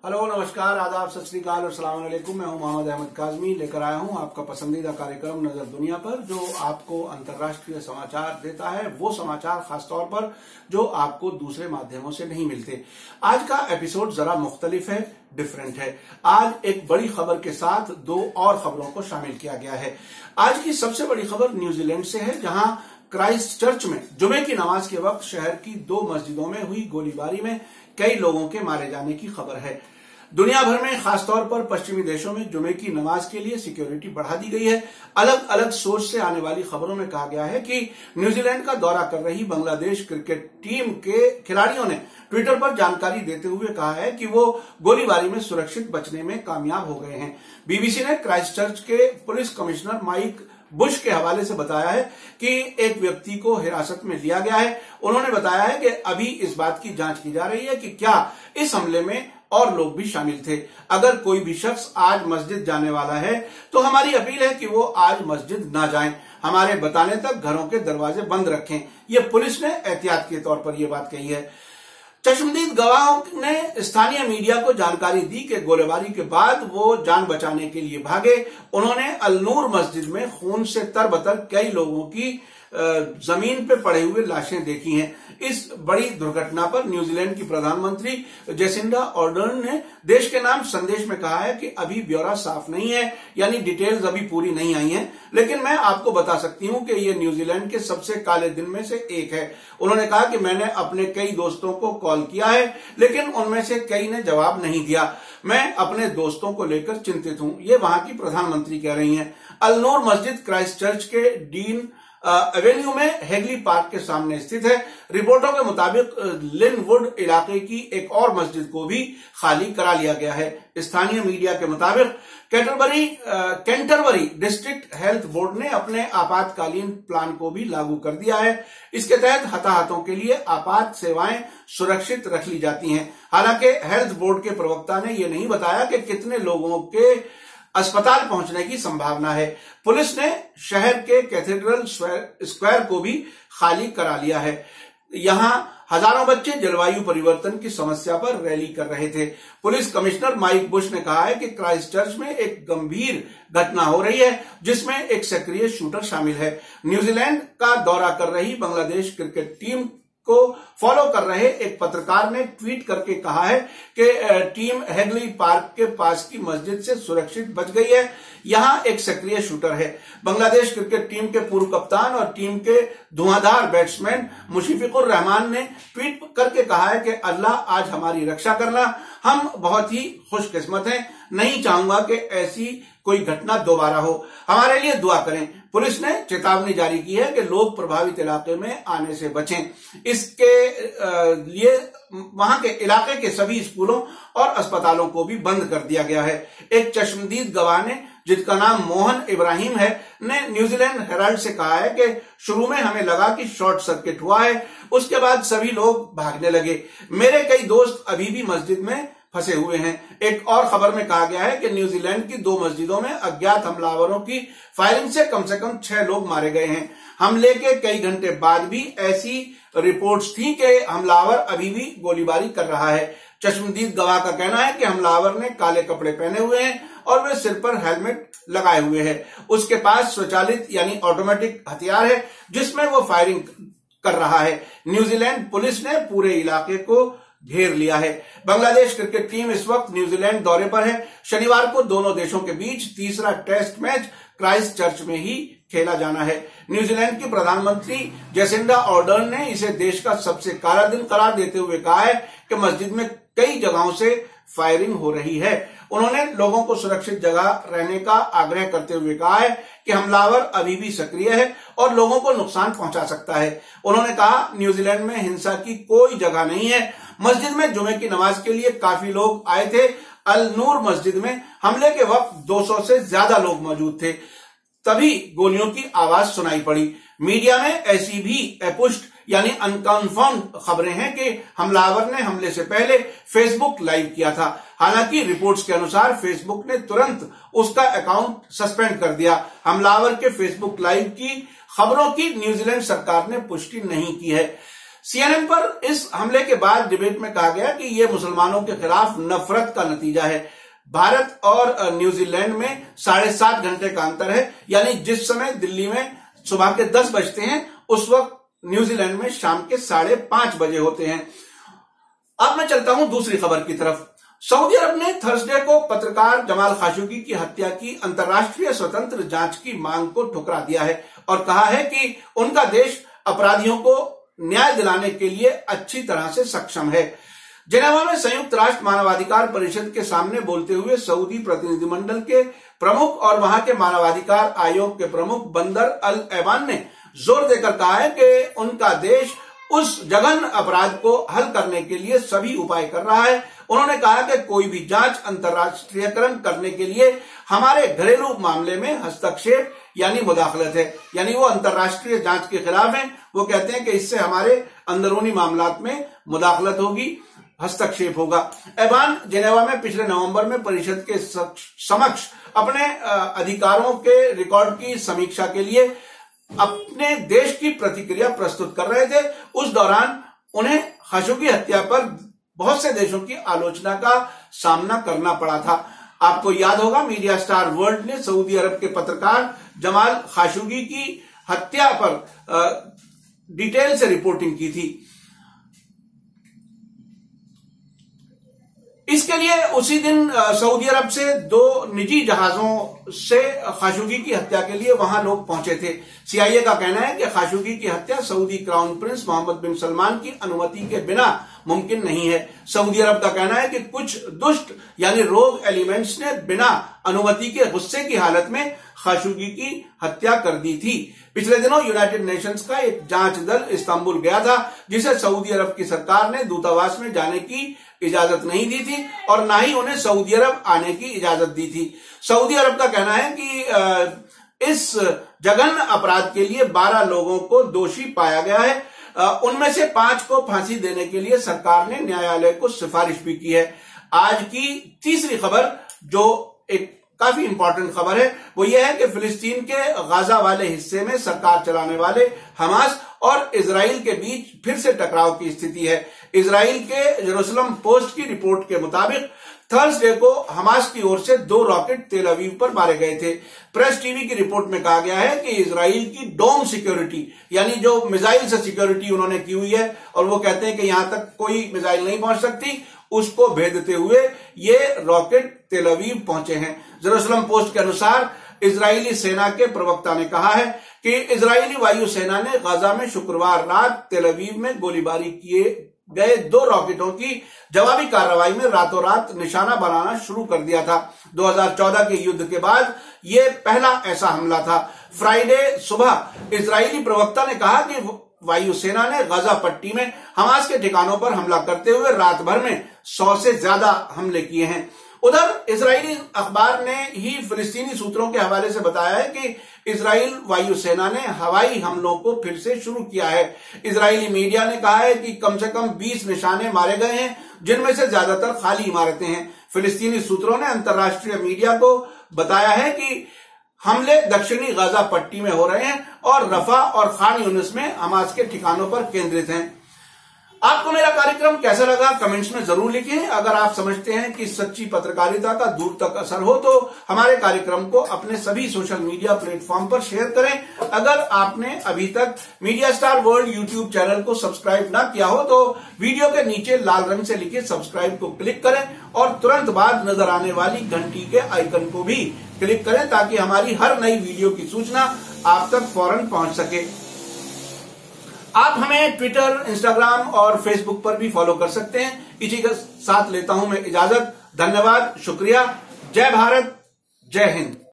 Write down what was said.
Hello, नमस्कार, आदाब, सत श्री अकाल और सलाम अलैकुम। मैं हूं मोहम्मद अहमद काजमी। लेकर आया हूं आपका पसंदीदा कार्यक्रम नजर दुनिया पर, जो आपको अंतर्राष्ट्रीय समाचार देता है, वो समाचार खासतौर पर जो आपको दूसरे माध्यमों से नहीं मिलते। आज का एपिसोड जरा मुख्तलिफ है, डिफरेंट है। आज एक बड़ी खबर के साथ दो और खबरों को शामिल किया गया है। आज की सबसे बड़ी खबर न्यूजीलैंड से है, जहां क्राइस्ट चर्च में जुमे की नमाज के वक्त शहर की दो मस्जिदों में हुई गोलीबारी में कई लोगों के मारे जाने की खबर है। दुनिया भर में, खासतौर पर पश्चिमी देशों में जुमे की नमाज के लिए सिक्योरिटी बढ़ा दी गई है। अलग अलग सोर्स से आने वाली खबरों में कहा गया है कि न्यूजीलैंड का दौरा कर रही बांग्लादेश क्रिकेट टीम के खिलाड़ियों ने ट्विटर पर जानकारी देते हुए कहा है कि वो गोलीबारी में सुरक्षित बचने में कामयाब हो गए हैं। बीबीसी ने क्राइस्ट चर्च के पुलिस कमिश्नर माइक बुश के हवाले से बताया है कि एक व्यक्ति को हिरासत में लिया गया है। उन्होंने बताया है कि अभी इस बात की जांच की जा रही है कि क्या इस हमले में और लोग भी शामिल थे। अगर कोई भी शख्स आज मस्जिद जाने वाला है तो हमारी अपील है कि वो आज मस्जिद ना जाएं। हमारे बताने तक घरों के दरवाजे बंद रखें। ये पुलिस ने एहतियात के तौर पर यह बात कही है। चश्मदीद गवाहों ने स्थानीय मीडिया को जानकारी दी कि गोलीबारी के बाद वो जान बचाने के लिए भागे। उन्होंने अल नूर मस्जिद में खून से तरबतर कई लोगों की जमीन पे पड़े हुए लाशें देखी हैं। इस बड़ी दुर्घटना पर न्यूजीलैंड की प्रधानमंत्री जेसिंडा ऑर्डर्न ने देश के नाम संदेश में कहा है कि अभी ब्यौरा साफ नहीं है, यानी डिटेल्स अभी पूरी नहीं आई हैं, लेकिन मैं आपको बता सकती हूं कि ये न्यूजीलैंड के सबसे काले दिन में से एक है। उन्होंने कहा कि मैंने अपने कई दोस्तों को कॉल किया है, लेकिन उनमें से कई ने जवाब नहीं दिया। मैं अपने दोस्तों को लेकर चिंतित हूं, ये वहां की प्रधानमंत्री कह रही हैं। अल नूर मस्जिद क्राइस्ट चर्च के डीन एवेन्यू में हेगली पार्क के सामने स्थित है। रिपोर्टों के मुताबिक लिनवुड इलाके की एक और मस्जिद को भी खाली करा लिया गया है। स्थानीय मीडिया के मुताबिक कैंटरबरी डिस्ट्रिक्ट हेल्थ बोर्ड ने अपने आपातकालीन प्लान को भी लागू कर दिया है। इसके तहत हताहतों के लिए आपात सेवाएं सुरक्षित रख ली जाती हैं। हालांकि हेल्थ बोर्ड के प्रवक्ता ने यह नहीं बताया कि कितने लोगों के अस्पताल पहुंचने की संभावना है। पुलिस ने शहर के कैथेड्रल स्क्वायर को भी खाली करा लिया है। यहां हजारों बच्चे जलवायु परिवर्तन की समस्या पर रैली कर रहे थे। पुलिस कमिश्नर माइक बुश ने कहा है कि क्राइस्ट चर्च में एक गंभीर घटना हो रही है, जिसमें एक सक्रिय शूटर शामिल है। न्यूजीलैंड का दौरा कर रही बांग्लादेश क्रिकेट टीम को फॉलो कर रहे एक पत्रकार ने ट्वीट करके कहा है कि टीम हेगली पार्क के पास की मस्जिद से सुरक्षित बच गई है। यहां एक सक्रिय शूटर है। बांग्लादेश क्रिकेट टीम के पूर्व कप्तान और टीम के धुआंधार बैट्समैन मुशफिकुर रहमान ने ट्वीट करके कहा है कि अल्लाह आज हमारी रक्षा करना, हम बहुत ही खुशकिस्मत हैं। नहीं चाहूंगा कि ऐसी कोई घटना दोबारा हो, हमारे लिए दुआ करें। पुलिस ने चेतावनी जारी की है कि लोग प्रभावित इलाके में आने से बचें। इसके लिए वहां के इलाके के सभी स्कूलों और अस्पतालों को भी बंद कर दिया गया है। एक चश्मदीद गवाह ने, जिसका नाम मोहन इब्राहिम है, ने न्यूजीलैंड हेराल्ड से कहा है कि शुरू में हमें लगा कि शॉर्ट सर्किट हुआ है, उसके बाद सभी लोग भागने लगे। मेरे कई दोस्त अभी भी मस्जिद में फंसे हुए हैं। एक और खबर में कहा गया है कि न्यूजीलैंड की दो मस्जिदों में अज्ञात हमलावरों की फायरिंग से कम 6 लोग मारे गए हैं। हमले के कई घंटे बाद भी ऐसी रिपोर्ट्स थी कि हमलावर अभी भी गोलीबारी कर रहा है। चश्मदीद गवाह का कहना है कि हमलावर ने काले कपड़े पहने हुए हैं और वे सिर पर हेलमेट लगाए हुए हैं। उसके पास स्वचालित यानी ऑटोमेटिक हथियार है, जिसमें वो फायरिंग कर रहा है। न्यूजीलैंड पुलिस ने पूरे इलाके को घेर लिया है। बांग्लादेश क्रिकेट टीम इस वक्त न्यूजीलैंड दौरे पर है। शनिवार को दोनों देशों के बीच तीसरा टेस्ट मैच क्राइस्ट चर्च में ही खेला जाना है। न्यूजीलैंड की प्रधानमंत्री जेसिंडा ऑर्डर्न ने इसे देश का सबसे काला दिन करार देते हुए कहा है कि मस्जिद में कई जगहों से फायरिंग हो रही है। उन्होंने लोगों को सुरक्षित जगह रहने का आग्रह करते हुए कहा है कि हमलावर अभी भी सक्रिय है और लोगों को नुकसान पहुंचा सकता है। उन्होंने कहा, न्यूजीलैंड में हिंसा की कोई जगह नहीं है। मस्जिद में जुमे की नमाज के लिए काफी लोग आए थे। अल नूर मस्जिद में हमले के वक्त 200 से ज्यादा लोग मौजूद थे। तभी गोलियों की आवाज सुनाई पड़ी। मीडिया में ऐसी भी अपुष्ट यानी अनकन्फर्म्ड खबरें हैं कि हमलावर ने हमले से पहले फेसबुक लाइव किया था। हालांकि रिपोर्ट्स के अनुसार फेसबुक ने तुरंत उसका अकाउंट सस्पेंड कर दिया। हमलावर के फेसबुक लाइव की खबरों की न्यूजीलैंड सरकार ने पुष्टि नहीं की है। CNN पर इस हमले के बाद डिबेट में कहा गया कि यह मुसलमानों के खिलाफ नफरत का नतीजा है। भारत और न्यूजीलैंड में 7.5 घंटे का अंतर है, यानी जिस समय दिल्ली में सुबह के 10 बजते हैं उस वक्त न्यूजीलैंड में शाम के 5:30 बजे होते हैं। अब मैं चलता हूं दूसरी खबर की तरफ। सऊदी अरब ने थर्सडे को पत्रकार जमाल खाशोगी की हत्या की अंतर्राष्ट्रीय स्वतंत्र जांच की मांग को ठुकरा दिया है और कहा है कि उनका देश अपराधियों को न्याय दिलाने के लिए अच्छी तरह से सक्षम है। जेनेवा में संयुक्त राष्ट्र मानवाधिकार परिषद के सामने बोलते हुए सऊदी प्रतिनिधिमंडल के प्रमुख और वहां के मानवाधिकार आयोग के प्रमुख बंदर अल ऐवान ने जोर देकर कहा है कि उनका देश उस जघन्य अपराध को हल करने के लिए सभी उपाय कर रहा है। उन्होंने कहा कि कोई भी जांच अंतर्राष्ट्रीयकरण करने के लिए हमारे घरेलू मामले में हस्तक्षेप यानी मुदाखलत है, यानी वो अंतर्राष्ट्रीय जांच के खिलाफ हैं। वो कहते हैं कि इससे हमारे अंदरूनी मामलात में मुदाखलत होगी, हस्तक्षेप होगा। ऐवान जेनेवा में पिछले नवंबर में परिषद के समक्ष अपने अधिकारों के रिकॉर्ड की समीक्षा के लिए अपने देश की प्रतिक्रिया प्रस्तुत कर रहे थे। उस दौरान उन्हें खाशोगी हत्या पर बहुत से देशों की आलोचना का सामना करना पड़ा था। आपको याद होगा मीडिया स्टार वर्ल्ड ने सऊदी अरब के पत्रकार जमाल खाशोगी की हत्या पर डिटेल से रिपोर्टिंग की थी। इसके लिए उसी दिन सऊदी अरब से 2 निजी जहाजों से खाशोगी की हत्या के लिए वहां लोग पहुंचे थे। CIA का कहना है कि खाशोगी की हत्या सऊदी क्राउन प्रिंस मोहम्मद बिन सलमान की अनुमति के बिना मुमकिन नहीं है। सऊदी अरब का कहना है कि कुछ दुष्ट यानी रोग एलिमेंट्स ने बिना अनुमति के गुस्से की हालत में खाशोगी की हत्या कर दी थी। पिछले दिनों यूनाइटेड नेशंस का एक जांच दल इस्तांबुल गया था, जिसे सऊदी अरब की सरकार ने दूतावास में जाने की इजाजत नहीं दी थी और ना ही उन्हें सऊदी अरब आने की इजाजत दी थी। सऊदी अरब का कहना है कि इस जघन्य अपराध के लिए 12 लोगों को दोषी पाया गया है। उनमें से 5 को फांसी देने के लिए सरकार ने न्यायालय को सिफारिश भी की है। आज की तीसरी खबर जो एक काफी इंपॉर्टेंट खबर है वो ये है कि फिलिस्तीन के गाजा वाले हिस्से में सरकार चलाने वाले हमास और इजराइल के बीच फिर से टकराव की स्थिति है। इजराइल के जेरूसलम पोस्ट की रिपोर्ट के मुताबिक थर्सडे को हमास की ओर से 2 रॉकेट तेल अवीव पर मारे गए थे। प्रेस टीवी की रिपोर्ट में कहा गया है कि इजराइल की डोम सिक्योरिटी यानी जो मिसाइल से सिक्योरिटी उन्होंने की हुई है और वो कहते हैं कि यहां तक कोई मिसाइल नहीं पहुंच सकती, उसको भेदते हुए ये रॉकेट तेल अवीव पहुंचे हैं। जेरूसलम पोस्ट के अनुसार इजरायली सेना के प्रवक्ता ने कहा है कि इजरायली वायुसेना ने गाजा में शुक्रवार रात तेल अवीव में गोलीबारी किए गए 2 रॉकेटों की जवाबी कार्रवाई में रातों रात निशाना बनाना शुरू कर दिया था। 2014 के युद्ध के बाद यह पहला ऐसा हमला था। फ्राइडे सुबह इजरायली प्रवक्ता ने कहा कि वायुसेना ने गाजा पट्टी में हमास के ठिकानों पर हमला करते हुए रात भर में 100 से ज्यादा हमले किए हैं। उधर इजरायली अखबार ने ही फिलिस्तीनी सूत्रों के हवाले से बताया है कि इजराइल वायुसेना ने हवाई हमलों को फिर से शुरू किया है। इजरायली मीडिया ने कहा है कि कम से कम 20 निशाने मारे गए हैं, जिनमें से ज्यादातर खाली इमारतें हैं। फिलिस्तीनी सूत्रों ने अंतर्राष्ट्रीय मीडिया को बताया है कि हमले दक्षिणी गाजा पट्टी में हो रहे हैं और रफा और खान यूनिस में हमास के ठिकानों पर केंद्रित हैं। आपको मेरा कार्यक्रम कैसा लगा कमेंट्स में जरूर लिखें। अगर आप समझते हैं कि सच्ची पत्रकारिता का दूर तक असर हो तो हमारे कार्यक्रम को अपने सभी सोशल मीडिया प्लेटफॉर्म पर शेयर करें। अगर आपने अभी तक media star world YouTube channel को सब्सक्राइब ना किया हो तो वीडियो के नीचे लाल रंग से लिखे सब्सक्राइब को क्लिक करें और तुरंत बाद नजर आने वाली घंटी के आइकन को भी क्लिक करें ताकि हमारी हर नई वीडियो की सूचना आप तक फौरन पहुंच सके। आप हमें ट्विटर, इंस्टाग्राम और फेसबुक पर भी फॉलो कर सकते हैं। इसी के साथ लेता हूं मैं इजाजत। धन्यवाद, शुक्रिया। जय भारत, जय हिंद।